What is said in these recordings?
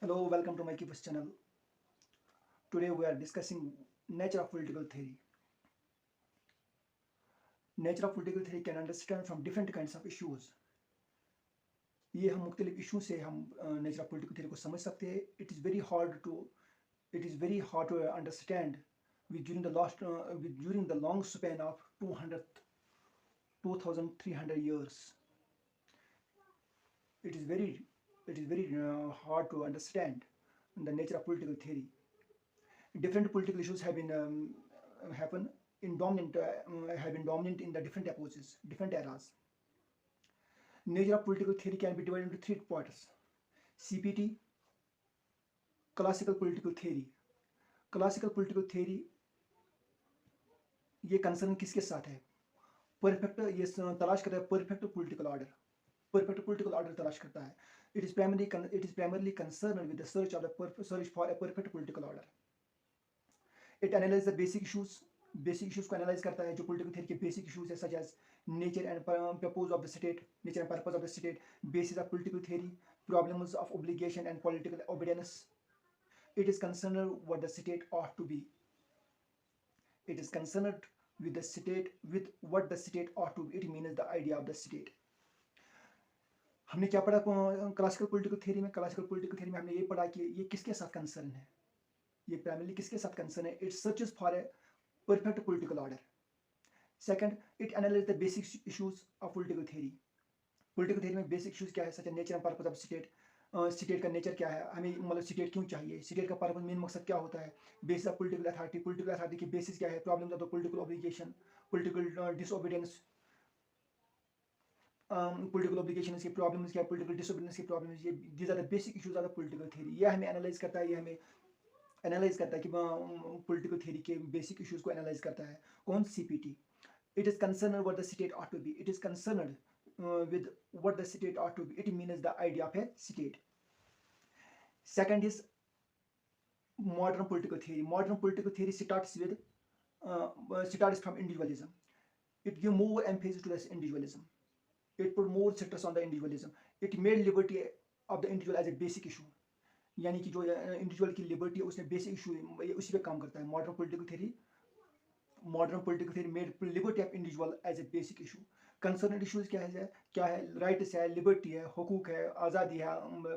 Hello, welcome to my Keepers channel. Today we are discussing nature of political theory. Nature of political theory can understand from different kinds of issues. ये हम मुख्तलिफ issue से हम nature of political theory को समझ सकते हैं. It is very hard to understand during the long span of 2,300 years. It is very hard to understand the nature of political theory. Different political issues have been happen in dominant have been dominant in the different epochs, different eras. Nature of political theory can be divided into three parts: CPT, classical political theory. Classical political theory ये concern किसके साथ है? Perfect, ये तलाश करता है perfect political order. Perfect political order तलाश करता है. It is primarily concerned with the search for a perfect political order. It analyzes the basic issues. Basic issues को एनालाइज करता है जो पॉलिटिकल थ्योरी के बेसिक इश्यूज है, such as nature and purpose of the state, nature and purpose of the state, basis of political theory, problems of obligation and political obedience. It is concerned what the state ought to be. It is concerned with what the state ought to be. It means the idea of the state. हमने क्या पढ़ा classical political theory में? Classical political theory में हमने ये पढ़ा कि ये किसके साथ कंसर्न है. ये प्राइमरली किसके साथ कंसर्न है? It searches for a perfect political order. Second, it analyzes the basic issues of political theory. Political theory में basic issues क्या है? such as nature and purpose of state. State का nature क्या है, हमें मतलब स्टेट क्यों चाहिए, स्टेट का पर्पस मेन मकसद क्या होता है, basis of political authority, political authority की बेसिस क्या है, problems of the political obligation, political disobedience, political obligation की प्रॉब्लम्स क्या है, पॉलिटिकल डिसओबीडियंस की प्रॉब्लम्स, ये these are the basic issues of the political theory. ये हमें एनालाइज करता है, ये हमें एनालाइज करता है कि पॉलिटिकल थ्योरी के बेसिक इश्यूज को एनालाइज करता है. कौन? CPT. It is concerned what the state ought to be. It is concerned with what the state ought to be. It means the idea of a state. Second is modern political theory. Modern political theory starts from individualism. It gives more emphasis to this individualism. It put more stress on the individualism. It made liberty of the individual as a basic issue. यानी कि जो individual की liberty है उसने basic issue उसी पे काम करता है. Modern political theory made liberty of individual as a basic issue. Concern issues क्या है? राइट्स है, लिबर्टी है, हुकूक है, आज़ादी है,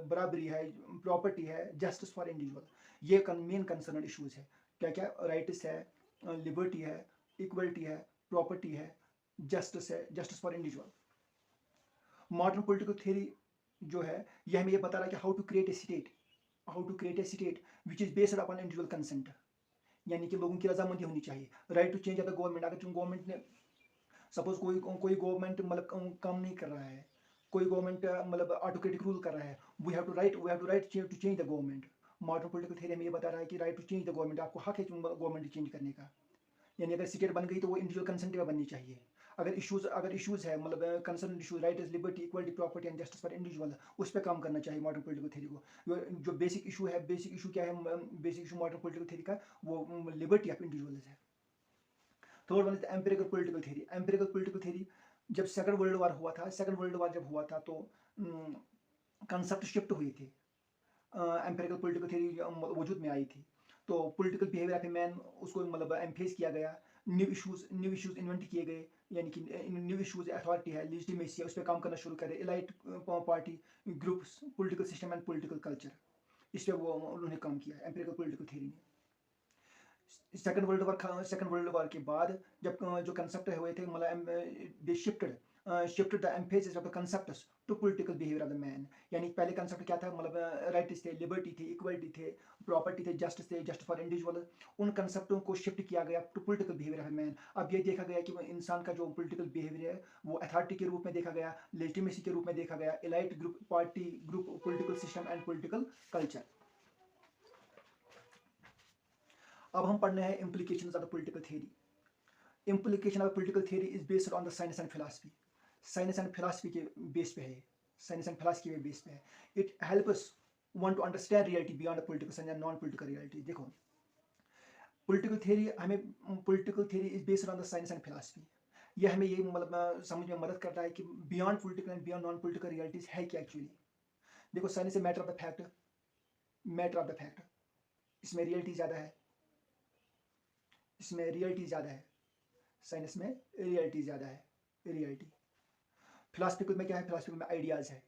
बराबरी है, प्रॉपर्टी है, जस्टिस फॉर इंडिविजुअल. ये मेन कंसर्न इशूज है. क्या क्या? राइट्स है, लिबर्टी है, इक्वलिटी है, प्रॉपर्टी है, जस्टिस है, justice for individual. Modern political theory जो है ये हमें ये बता रहा है कि how to create a state which is based upon individual consent. यानी कि लोगों की रजामंदी होनी चाहिए. Right to change of the government. अगर गवर्नमेंट ने सपोज कोई गवर्नमेंट मतलब काम नहीं कर रहा है, कोई गवर्नमेंट मतलब ऑटोक्रेटिक रूल कर रहा है, we have to right to change the government. Modern political theory में ये बता रहा है कि right to change the government, आपको हक है गवर्नमेंट चेंज करने का. यानी अगर स्टेट बन गई तो वो इंडिविजुअल कंसेंट पे बननी चाहिए. अगर इश्यूज है मतलब concern issues, right liberty, equality, property and justice for individual, उस पर काम करना चाहिए मॉडर्न पॉलिटिकल थ्योरी को. जो बेसिक इशू है, बेसिक इशू क्या है? Basic issue modern political theory का वो लिबर्टी ऑफ इंडिविजुअल्स है. Third one is empirical political theory. Empirical political theory जब सेकंड वर्ल्ड वॉर हुआ था, जब हुआ था तो कंसेप्ट शिफ्ट हुई थी. एम्पिरिकल पॉलिटिकल थ्योरी वजूद में आई थी तो political behaviour of a man उसको मतलब एम्फेस किया गया. न्यू इश्यूज इन्वेंट किए गए. यानी कि न्यू इश्यूज अथॉरिटी है, लेजिटिमेसी है, उस पर काम करना शुरू करे. Elite party groups, political system and political culture, इस पर वो उन्होंने काम किया है एम्पिरिकल पॉलिटिकल थ्योरी ने. सेकंड वर्ल्ड वॉर के बाद जब जो कंसेप्ट हुए थे मतलब they shifted the emphasis of the concepts to political behaviour of the man. यानी पहले कंसेप्ट क्या था? मतलब राइट्स थे, लिबर्टी थी, इक्वलिटी थे, प्रॉपर्टी थे, जस्टिस फॉर इंडिविजुअल. उन कंसेप्टों को शिफ्ट किया गया to political behaviour of man. अब ये देखा गया कि इंसान का जो पॉलिटिकल बिहेवियर है वो अथॉरिटी के रूप में देखा गया, लेजिटिमेसी के रूप में देखा गया, elite group, party group, political system and political culture. अब हम पढ़ने हैं implications of the political theory. Implication of the political theory is based on the science and philosophy. Science and philosophy के बेस पे है. साइंस एंड फिलॉसफी के base पे है. It help us want to understand reality beyond the political science and non political reality. देखो political theory is based on the science and philosophy. ये हमें ये मतलब समझ में मदद करता है कि beyond political and beyond non political realities है क्या एक्चुअली. देखो science a matter of the fact. Matter of the fact, इसमें रियलिटी ज़्यादा है, इसमें रियलिटी ज़्यादा है, साइंस में रियलिटी ज़्यादा है, रियलिटी। फिलासफिकल में क्या है, फिलासफिकल में आइडियाज़ है,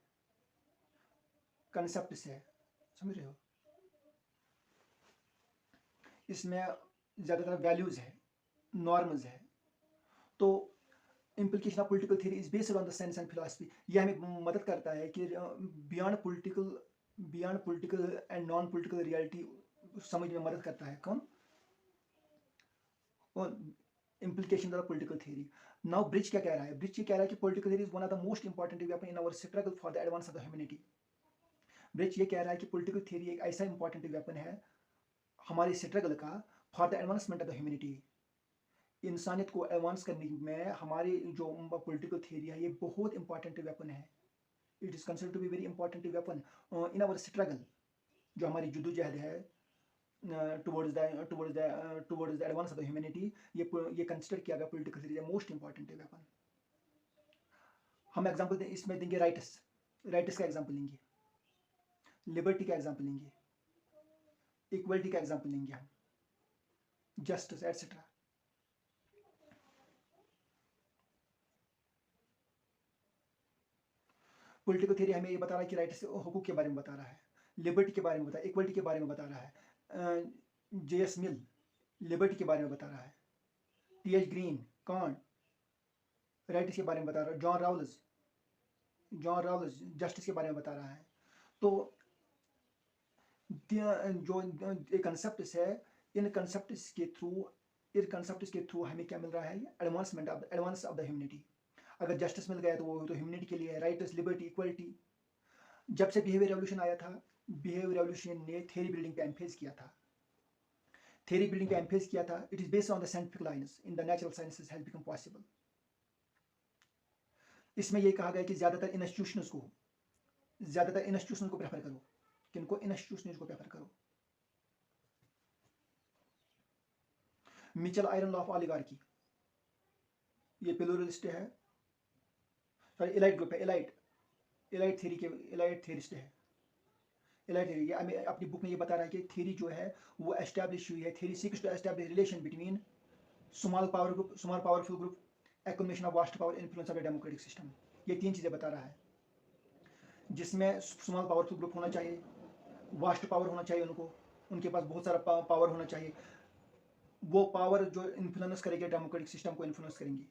कंसेप्ट है, समझ रहे हो। इसमें ज़्यादातर वैल्यूज़ है, नॉर्म्स है। तो implication of political theory is based on the science and philosophy। ये हमें मदद करता है कि beyond political and non political reality समझ में मदद करता है। कौन? implication of political theory। Now bridge क्या कह रहा है? ब्रिज ये कह रहा है कि political theory is one of the most important weapon in our struggle for the advance of the humanity। Bridge ये कह रहा है कि political theory एक ऐसा important weapon है हमारी स्ट्रगल का for the advancement of the humanity। इंसानियत को एडवांस करने में हमारी जो पॉलिटिकल थियरी है ये बहुत इंपॉर्टेंट वेपन है। It is considered to be very important weapon in our struggle. जो हमारी जद्दोजहद है towards the advance of the humanity, ये कंसिडर किया गया political theory most important weapon. हम एग्जांपल इसमें देंगे राइट्स का एग्जांपल लेंगे, लिबर्टी का एग्जांपल लेंगे, इक्वलिटी का एग्जांपल लेंगे हम, जस्टिस एटसेट्रा। पॉलिटिकल थियरी हमें ये बता रहा है कि राइट्स हुकूक के बारे में बता रहा है, लिबर्टी के बारे में बता, इक्वलिटी के बारे में बता रहा है। J.S. मिल लिबर्टी के बारे में बता रहा है, T.H. ग्रीन कॉन राइट्स के बारे में बता रहा है, जॉन राउल्स जस्टिस के बारे में बता रहा है। तो जो कंसेप्ट है, इन कंसेप्ट के थ्रू हमें क्या मिल रहा है? Advance of the humanity. अगर जस्टिस मिल गया तो वो तो ह्यूमैनिटी के लिए है, राइट्स, लिबर्टी, इक्वलिटी। जब से बिहेवियर रेवोल्यूशन आया था, बिहेवियर रेवोल्यूशन ने थ्योरी बिल्डिंग पे एम्फेस किया था, it is based on the scientific lines in the natural sciences has become possible. इसमें यह कहा गया कि ज्यादातर इंस्टीट्यूशंस को प्रेफर करो। किनको? इंस्टीट्यूशंस को प्रेफर करो। Mitchell iron law of oligarchy, ये प्लूरलिस्ट है, सॉरी एलाइट ग्रुप है, एलाइट थ्योरिस्ट है। एलाइट थ्योरी हमें अपनी बुक में ये बता रहा है कि थ्योरी जो है वो एस्टैब्लिश हुई है, theory seeks to establish relation between small powerful group, accumulation of vast power, influence of the democratic system. ये तीन चीज़ें बता रहा है, जिसमें स्मॉल पावरफुल ग्रुप होना चाहिए, वास्ट पावर होना चाहिए, उनके पास बहुत सारा पावर होना चाहिए। वो पावर जो इन्फ्लुएंस करेंगे डेमोक्रेटिक सिस्टम को, इन्फ्लुएंस करेंगी।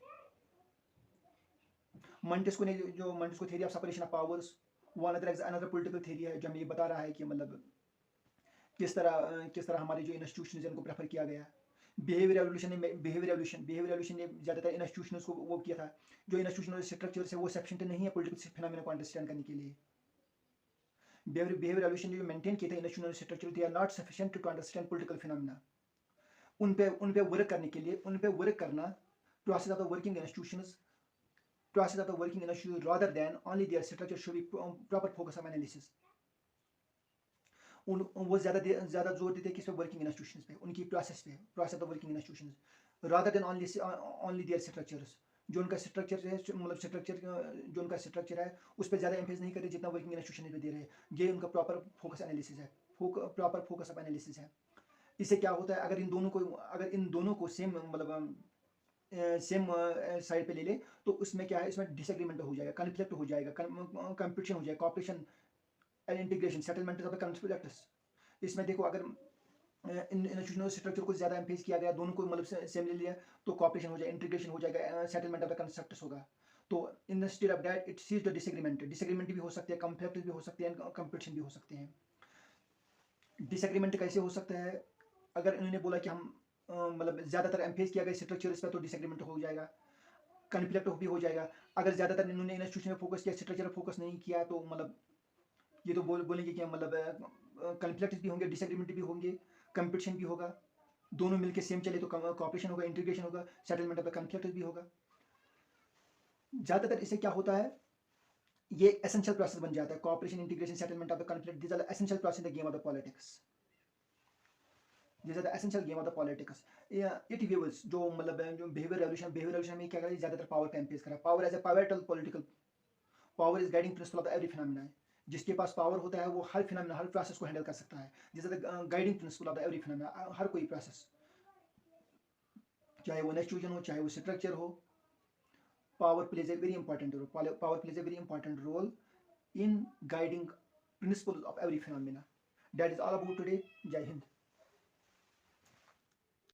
Montesquieu theory of separation of powers, वो अनदर पॉलिटिकल थ्योरी है जो हमें ये बता रहा है कि मतलब किस तरह हमारे जो इंस्टीट्यूशन उनको प्रेफर किया गया। बिहेवियर रेवोल्यूशन ने ज़्यादातर इंस्टीट्यूशंस को वो किया था। जो इंस्टीट्यूशनल स्ट्रक्चर है वो सफिशिएंट नहीं है पॉलिटिकल फिनोमेना को अंडरस्टैंड करने के लिए। बिहेवियर रेवोल्यूशन ने जो मेंटेन किए थे institutional structure, they are not sufficient to understand political phenomena. उन पे वर्क करने के लिए, वर्क करना, process of the working institutions rather than only their structure should be proper focus on analysis। वो ज़्यादा जोर देते हैं किस पे? वर्किंग इंस्टीट्यूशंस पे, उनकी process of working institutions, rather than only their structures। जो उनका स्ट्रक्चर है, मतलब जो उनका स्ट्रक्चर है उस पर ज़्यादा एम्फेस नहीं करते जितना वर्किंग इंस्टीट्यूशन पे दे रहे हैं। ये उनका प्रॉपर फोकस एनालिसिस है, इससे क्या होता है? अगर इन दोनों को सेम मतलब सेम साइड पे ले ले तो उसमें क्या है? इसमें डिसएग्रीमेंट हो जाएगा, कॉन्फ्लिक्ट हो जाएगा, कंपटीशन हो जाएगा, cooperation and integration, settlement of the conflicts. इसमें देखो, अगर इंस्टीट्यूशनल स्ट्रक्चर को ज़्यादा एम्फेस किया गया, दोनों को मतलब सेम ले लिया तो कॉपरेशन हो जाएगा, इंटीग्रेशन हो जाएगा, सेटलमेंट ऑफ द कॉन्फ्लिक्ट्स होगा। तो instead of that it sees the disagreement भी हो सकते हैं, कॉन्फ्लिक्ट भी हो सकते हैं, कंपटीशन भी हो सकते हैं। डिसएग्रीमेंट कैसे हो सकता है? अगर इन्होंने बोला कि हम मतलब ज़्यादातर एम्फेस किया गया स्ट्रक्चर इस पर, तो डिसएग्रीमेंट हो जाएगा, कॉन्फ्लिक्ट भी हो जाएगा। अगर ज़्यादातर इन्होंने इंस्टीट्यूशन में फोकस किया, स्ट्रक्चर पर फोकस नहीं किया, तो मतलब ये तो बोलेंगे कि मतलब कॉन्फ्लिक्ट भी होंगे, डिसएग्रीमेंट भी होंगे, कंपटीशन भी होगा। दोनों मिलकर सेम चले तो कॉपरेशन होगा, इंटीग्रेशन होगा, सेटलमेंट ऑफ द कॉन्फ्लिक्ट भी होगा। ज़्यादातर इससे क्या होता है? ये एसेंशियल प्रोसेस बन जाता है, cooperation, integration, settlement of the conflict, this are essential process in the game of the politics. Essential game of the politics. It viewers जो मतलब जो बिहेवियर रेवोल्यूशन में क्या करा? ज़्यादातर पावर पे एम्फेस करा। पावर एज ए पावरटल political power is guiding principle of every phenomena. जिसके पास पावर होता है वो हर फिनोमेना, हर प्रोसेस को हैंडल कर सकता है। This is the guiding principle of the every phenomena. हर कोई प्रोसेस, चाहे वो नेचुरल हो चाहे वो स्ट्रक्चर हो, power plays a very important role. Power plays a very important role in guiding principles of every phenomena. That is all about today. Jai Hind.